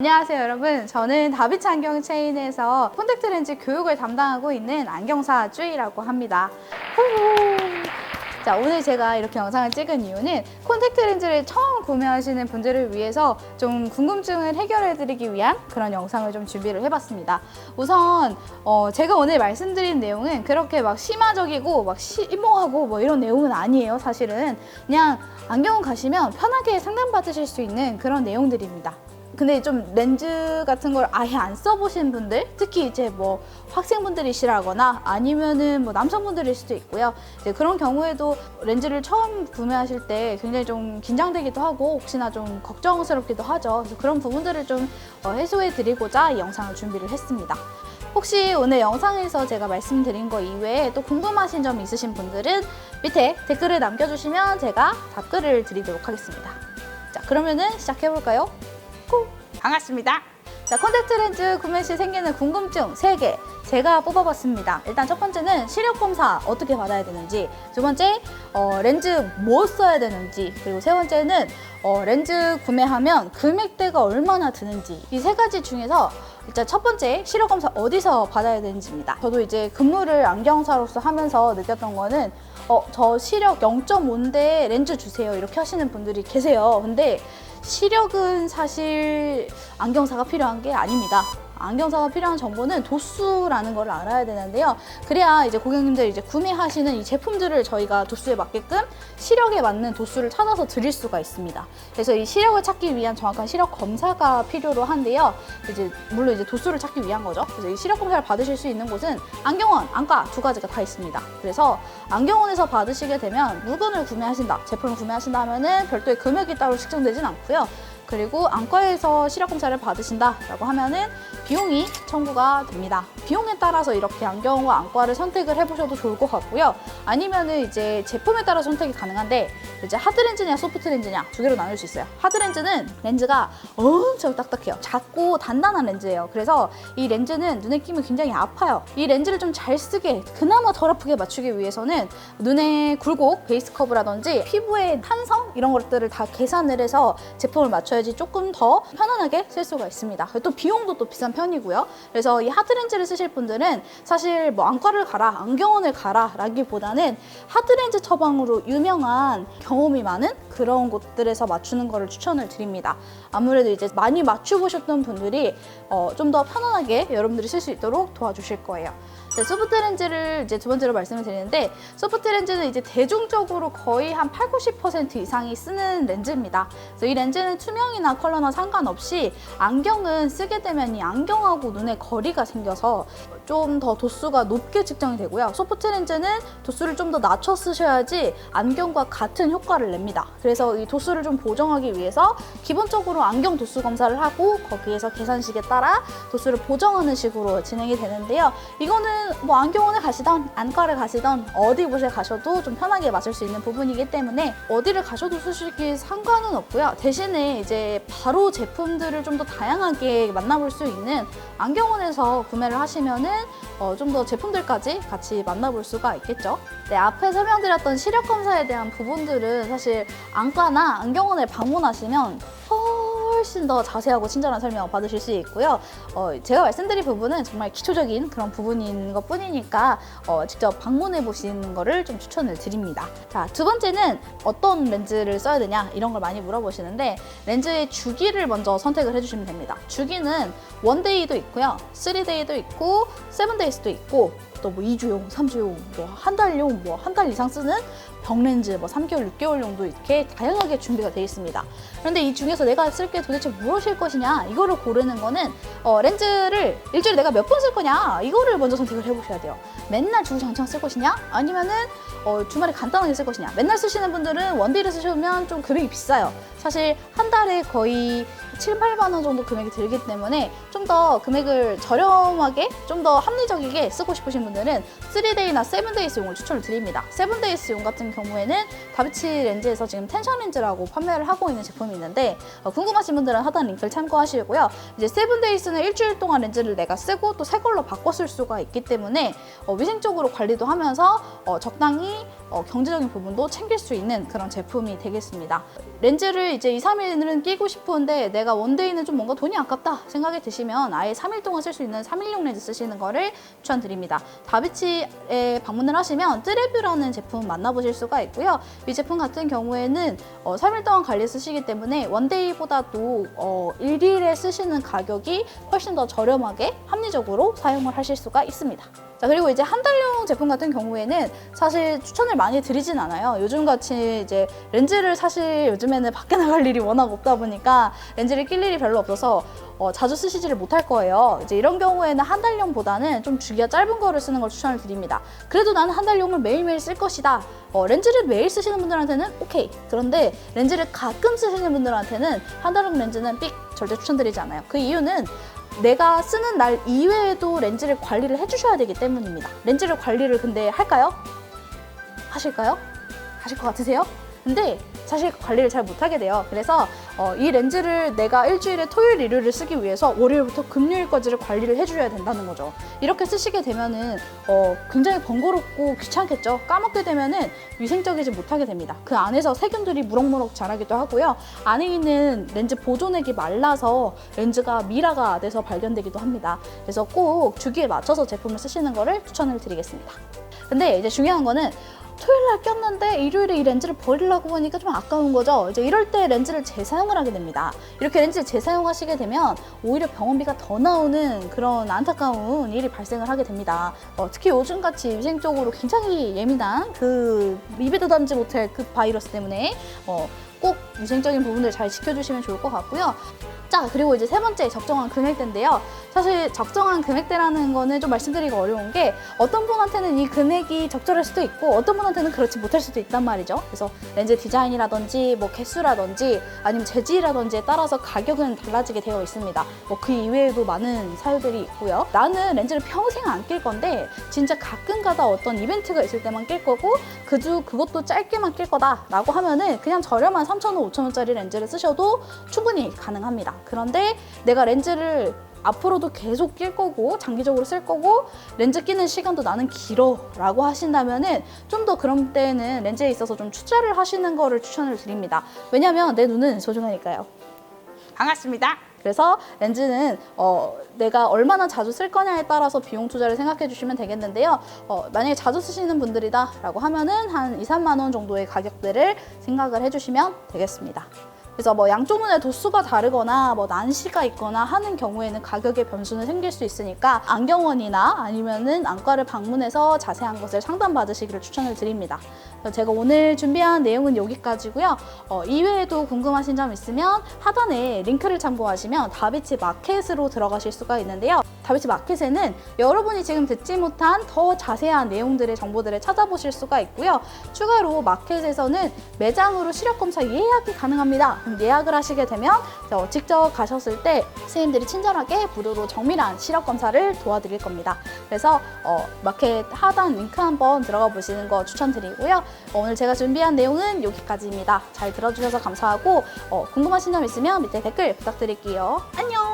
안녕하세요 여러분, 저는 다비치 안경 체인에서 콘택트 렌즈 교육을 담당하고 있는 안경사 쭈이라고 합니다. 자, 오늘 제가 이렇게 영상을 찍은 이유는 콘택트 렌즈를 처음 구매하시는 분들을 위해서 좀 궁금증을 해결해 드리기 위한 그런 영상을 좀 준비를 해봤습니다. 우선 제가 오늘 말씀드린 내용은 그렇게 막 심화적이고 막 심오하고 뭐 이런 내용은 아니에요. 사실은 그냥 안경원 가시면 편하게 상담받으실 수 있는 그런 내용들입니다. 근데 좀 렌즈 같은 걸 아예 안 써보신 분들, 특히 이제 뭐 학생분들이시라거나 아니면은 뭐 남성분들일 수도 있고요. 이제 그런 경우에도 렌즈를 처음 구매하실 때 굉장히 좀 긴장되기도 하고 혹시나 좀 걱정스럽기도 하죠. 그래서 그런 부분들을 좀 해소해 드리고자 이 영상을 준비를 했습니다. 혹시 오늘 영상에서 제가 말씀드린 거 이외에 또 궁금하신 점 있으신 분들은 밑에 댓글을 남겨주시면 제가 답글을 드리도록 하겠습니다. 자, 그러면은 시작해볼까요? 반갑습니다. 자, 콘택트 렌즈 구매 시 생기는 궁금증 3개 제가 뽑아봤습니다. 일단 첫 번째는 시력 검사 어떻게 받아야 되는지, 두 번째 렌즈 뭐 써야 되는지, 그리고 세 번째는 렌즈 구매하면 금액대가 얼마나 드는지, 이 세 가지 중에서 일단 첫 번째 시력 검사 어디서 받아야 되는지입니다. 저도 이제 근무를 안경사로서 하면서 느꼈던 거는 저 시력 0.5인데 렌즈 주세요 이렇게 하시는 분들이 계세요. 근데 시력은 사실 안경사가 필요한 게 아닙니다. 안경사가 필요한 정보는 도수라는 걸 알아야 되는데요. 그래야 이제 고객님들이 이제 구매하시는 이 제품들을 저희가 도수에 맞게끔 시력에 맞는 도수를 찾아서 드릴 수가 있습니다. 그래서 이 시력을 찾기 위한 정확한 시력 검사가 필요로 한데요. 이제 물론 이제 도수를 찾기 위한 거죠. 그래서 이 시력 검사를 받으실 수 있는 곳은 안경원, 안과 두 가지가 다 있습니다. 그래서 안경원에서 받으시게 되면 물건을 구매하신다, 제품을 구매하신다 하면은 별도의 금액이 따로 책정되진 않고요. 그리고 안과에서 시력 검사를 받으신다라고 하면은 비용이 청구가 됩니다. 비용에 따라서 이렇게 안경과 안과를 선택을 해보셔도 좋을 것 같고요. 아니면은 이제 제품에 따라 선택이 가능한데, 이제 하드 렌즈냐 소프트 렌즈냐 두 개로 나눌 수 있어요. 하드 렌즈는 렌즈가 엄청 딱딱해요. 작고 단단한 렌즈예요. 그래서 이 렌즈는 눈에 끼면 굉장히 아파요. 이 렌즈를 좀 잘 쓰게, 그나마 덜 아프게 맞추기 위해서는 눈의 굴곡, 베이스 커브라든지 피부의 탄성 이런 것들을 다 계산을 해서 제품을 맞춰야지 조금 더 편안하게 쓸 수가 있습니다. 또 비용도 또 비싼 편이고요. 그래서 이 하드 렌즈를 쓰실 분들은 사실 뭐 안과를 가라, 안경원을 가라 라기보다는 하드 렌즈 처방으로 유명한 경험이 많은 그런 곳들에서 맞추는 거를 추천을 드립니다. 아무래도 이제 많이 맞춰보셨던 분들이 좀 더 편안하게 여러분들이 쓸 수 있도록 도와주실 거예요. 네, 소프트 렌즈를 이제 두 번째로 말씀을 드리는데, 소프트 렌즈는 이제 대중적으로 거의 한 80~90% 이상이 쓰는 렌즈입니다. 그래서 이 렌즈는 투명이나 컬러나 상관없이 안경은 쓰게 되면 이 안경하고 눈의 거리가 생겨서 좀 더 도수가 높게 측정이 되고요. 소프트 렌즈는 도수를 좀 더 낮춰 쓰셔야지 안경과 같은 효과를 냅니다. 그래서 이 도수를 좀 보정하기 위해서 기본적으로 안경 도수 검사를 하고 거기에서 계산식에 따라 도수를 보정하는 식으로 진행이 되는데요. 이거는 뭐 안경원에 가시던 안과를 가시던 어디 곳에 가셔도 좀 편하게 맞을 수 있는 부분이기 때문에 어디를 가셔도 솔직히 상관은 없고요. 대신에 이제 바로 제품들을 좀 더 다양하게 만나볼 수 있는 안경원에서 구매를 하시면은 좀 더 제품들까지 같이 만나볼 수가 있겠죠. 네, 앞에 설명드렸던 시력 검사에 대한 부분들은 사실 안과나 안경원을 방문하시면 훨씬 더 자세하고 친절한 설명 받으실 수 있고요. 제가 말씀드린 부분은 정말 기초적인 그런 부분인 것 뿐이니까 직접 방문해 보시는 거를 좀 추천을 드립니다. 자, 두 번째는 어떤 렌즈를 써야 되냐 이런 걸 많이 물어보시는데, 렌즈의 주기를 먼저 선택을 해주시면 됩니다. 주기는 원데이도 있고요, 3데이도 있고 7데이스도 있고, 또 뭐 2주용, 3주용, 뭐 한 달용, 뭐 한 달 이상 쓰는 병렌즈, 뭐 3개월, 6개월용도 이렇게 다양하게 준비가 되어 있습니다. 그런데 이 중에서 내가 쓸 게 도대체 무엇일 것이냐 이거를 고르는 거는 렌즈를 일주일에 내가 몇 번 쓸 거냐 이거를 먼저 선택을 해보셔야 돼요. 맨날 주구장창 쓸 것이냐, 아니면은 주말에 간단하게 쓸 것이냐. 맨날 쓰시는 분들은 원데이를 쓰시면 좀 금액이 비싸요. 사실 한 달에 거의 7~8만 원 정도 금액이 들기 때문에 좀 더 금액을 저렴하게 좀 더 합리적이게 쓰고 싶으신 분들은 3데이나 7데이스용을 추천을 드립니다. 7데이스용 같은 경우에는 다비치 렌즈에서 지금 텐션 렌즈라고 판매를 하고 있는 제품이 있는데, 궁금하신 분들은 하단 링크를 참고하시고요. 이제 7데이스는 일주일 동안 렌즈를 내가 쓰고 또 새 걸로 바꿔 쓸 수가 있기 때문에 위생적으로 관리도 하면서 적당히 경제적인 부분도 챙길 수 있는 그런 제품이 되겠습니다. 렌즈를 이제 2, 3일은 끼고 싶은데 내가 원데이는 좀 뭔가 돈이 아깝다 생각이 드시면 아예 3일 동안 쓸 수 있는 3일용 렌즈 쓰시는 거를 추천드립니다. 다비치에 방문을 하시면 뜨레뷰라는 제품 만나보실 수가 있고요. 이 제품 같은 경우에는 3일 동안 관리 쓰시기 때문에 원데이보다도 1일에 쓰시는 가격이 훨씬 더 저렴하게 합리적으로 사용을 하실 수가 있습니다. 자, 그리고 이제 한 달용 제품 같은 경우에는 사실 추천을 많이 드리진 않아요. 요즘같이 이제 렌즈를 사실 요즘에는 밖에 나갈 일이 워낙 없다 보니까 렌즈를 낄 일이 별로 없어서 자주 쓰시지를 못할 거예요. 이제 이런 경우에는 한 달용보다는 좀 주기가 짧은 거를 쓰는 걸 추천을 드립니다. 그래도 나는 한 달용을 매일매일 쓸 것이다. 렌즈를 매일 쓰시는 분들한테는 오케이. 그런데 렌즈를 가끔 쓰시는 분들한테는 한 달용 렌즈는 삑 절대 추천드리지 않아요. 그 이유는 내가 쓰는 날 이외에도 렌즈를 관리를 해주셔야 되기 때문입니다. 렌즈를 관리를 근데 할까요? 하실까요? 하실 것 같으세요? 근데 사실 관리를 잘 못하게 돼요. 그래서 이 렌즈를 내가 일주일에 토요일, 일요일을 쓰기 위해서 월요일부터 금요일까지를 관리를 해줘야 된다는 거죠. 이렇게 쓰시게 되면은 굉장히 번거롭고 귀찮겠죠. 까먹게 되면은 위생적이지 못하게 됩니다. 그 안에서 세균들이 무럭무럭 자라기도 하고요. 안에 있는 렌즈 보존액이 말라서 렌즈가 미라가 돼서 발견되기도 합니다. 그래서 꼭 주기에 맞춰서 제품을 쓰시는 거를 추천을 드리겠습니다. 근데 이제 중요한 거는 토요일날 꼈는데 일요일에 이 렌즈를 버리려고 하니까 좀 아까운 거죠. 이제 이럴 때 렌즈를 재사용을 하게 됩니다. 이렇게 렌즈를 재사용하시게 되면 오히려 병원비가 더 나오는 그런 안타까운 일이 발생을 하게 됩니다. 특히 요즘같이 위생적으로 굉장히 예민한 그 입에도 담지 못할 그 바이러스 때문에 꼭 위생적인 부분들 잘 지켜주시면 좋을 것 같고요. 자, 그리고 이제 세 번째 적정한 금액대인데요. 사실 적정한 금액대라는 거는 좀 말씀드리기 어려운 게 어떤 분한테는 이 금액이 적절할 수도 있고 어떤 분한테는 그렇지 못할 수도 있단 말이죠. 그래서 렌즈 디자인이라든지 뭐 개수라든지 아니면 재질이라든지에 따라서 가격은 달라지게 되어 있습니다. 그 이외에도 많은 사유들이 있고요. 나는 렌즈를 평생 안 낄 건데 진짜 가끔가다 어떤 이벤트가 있을 때만 낄 거고 그것도 짧게만 낄 거다라고 하면은 그냥 저렴한 3,000원, 5,000원짜리 렌즈를 쓰셔도 충분히 가능합니다. 그런데 내가 렌즈를 앞으로도 계속 낄 거고 장기적으로 쓸 거고 렌즈 끼는 시간도 나는 길어 라고 하신다면은 좀 더 그런 때는 렌즈에 있어서 좀 투자를 하시는 거를 추천을 드립니다. 왜냐면 내 눈은 소중하니까요. 반갑습니다. 그래서 렌즈는 내가 얼마나 자주 쓸 거냐에 따라서 비용 투자를 생각해 주시면 되겠는데요. 만약에 자주 쓰시는 분들이다 라고 하면은 한 2, 3만 원 정도의 가격대를 생각을 해주시면 되겠습니다. 그래서 뭐 양쪽 눈의 도수가 다르거나 뭐 난시가 있거나 하는 경우에는 가격의 변수는 생길 수 있으니까 안경원이나 아니면은 안과를 방문해서 자세한 것을 상담받으시기를 추천을 드립니다. 제가 오늘 준비한 내용은 여기까지고요. 이외에도 궁금하신 점 있으면 하단에 링크를 참고하시면 다비치 마켓으로 들어가실 수가 있는데요. 다비치 마켓에는 여러분이 지금 듣지 못한 더 자세한 내용들의 정보들을 찾아보실 수가 있고요. 추가로 마켓에서는 매장으로 시력 검사 예약이 가능합니다. 그럼 예약을 하시게 되면 직접 가셨을 때 선생님들이 친절하게 무료로 정밀한 시력 검사를 도와드릴 겁니다. 그래서 마켓 하단 링크 한번 들어가 보시는 거 추천드리고요. 오늘 제가 준비한 내용은 여기까지입니다. 잘 들어주셔서 감사하고 궁금하신 점 있으면 밑에 댓글 부탁드릴게요. 안녕!